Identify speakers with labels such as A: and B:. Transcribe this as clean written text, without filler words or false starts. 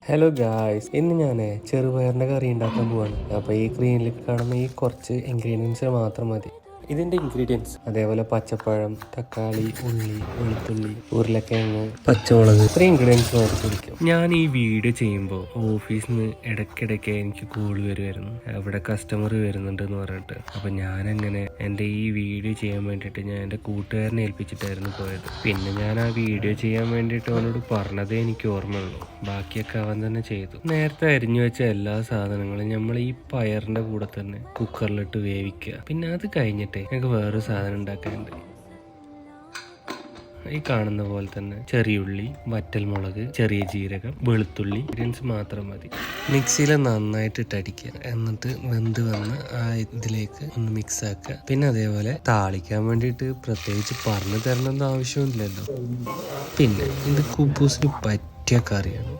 A: Hello guys, ഇന്ന് ഞാൻ ചെറുപയറിൻ്റെ കറി ഉണ്ടാക്കാൻ പോവാണ്. അപ്പോൾ ഈ സ്ക്രീനിൽ കാണുന്ന ഈ കുറച്ച് ഇൻഗ്രീഡിയൻസ് മാത്രം മതി. ഇതിൻ്റെ ഇൻഗ്രീഡിയൻസ് അതേപോലെ പച്ചപ്പഴം, തക്കാളി, ഉള്ളി, വെളുത്തുള്ളി, ഉരുളക്കിഴങ്ങ്, പച്ചമുളക്, ഇത്രയും ഇൻഗ്രീഡിയൻസ് മാത്രം പിടിക്കും. ഞാൻ ഈ വീഡിയോ ചെയ്യുമ്പോൾ ഓഫീസിൽ നിന്ന് ഇടയ്ക്കിടയ്ക്ക് എനിക്ക് കോൾ വരുമായിരുന്നു, അവിടെ കസ്റ്റമർ വരുന്നുണ്ടെന്ന് പറഞ്ഞിട്ട്. അപ്പം ഞാനങ്ങനെ എൻ്റെ ഈ വീഡിയോ ചെയ്യാൻ വേണ്ടിയിട്ട് ഞാൻ എൻ്റെ കൂട്ടുകാരനെ ഏൽപ്പിച്ചിട്ടായിരുന്നു പോയത്. പിന്നെ ഞാൻ ആ വീഡിയോ ചെയ്യാൻ വേണ്ടിയിട്ട് അവനോട് പറഞ്ഞതേ എനിക്ക് ഓർമ്മയുള്ളൂ, ബാക്കിയൊക്കെ അവൻ തന്നെ ചെയ്തു. നേരത്തെ അരിഞ്ഞു വെച്ച എല്ലാ സാധനങ്ങളും നമ്മൾ ഈ പയറിൻ്റെ കൂടെ തന്നെ കുക്കറിലിട്ട് വേവിക്കുക. പിന്നെ അത് കഴിഞ്ഞിട്ട് ഞങ്ങൾക്ക് വേറൊരു സാധനം ഉണ്ടാക്കാനുണ്ട്. ഈ കാണുന്ന പോലെ തന്നെ ചെറിയുള്ളി, വറ്റൽമുളക്, ചെറിയ ജീരകം, വെളുത്തുള്ളി, ഇൻഗ്രീഡിയൻസ് മാത്രം മതി. മിക്സിയിൽ നന്നായിട്ട് ഇട്ടടിക്കുക. എന്നിട്ട് വെന്ത് വന്ന് ആ ഇതിലേക്ക് ഒന്ന് മിക്സ് ആക്കുക. പിന്നെ അതേപോലെ താളിക്കാൻ വേണ്ടിയിട്ട് പ്രത്യേകിച്ച് പറഞ്ഞു തരണമെന്ന് ആവശ്യമില്ലല്ലോ. പിന്നെ ഇത് കുബൂസിന് പറ്റിയ കറിയാണ്.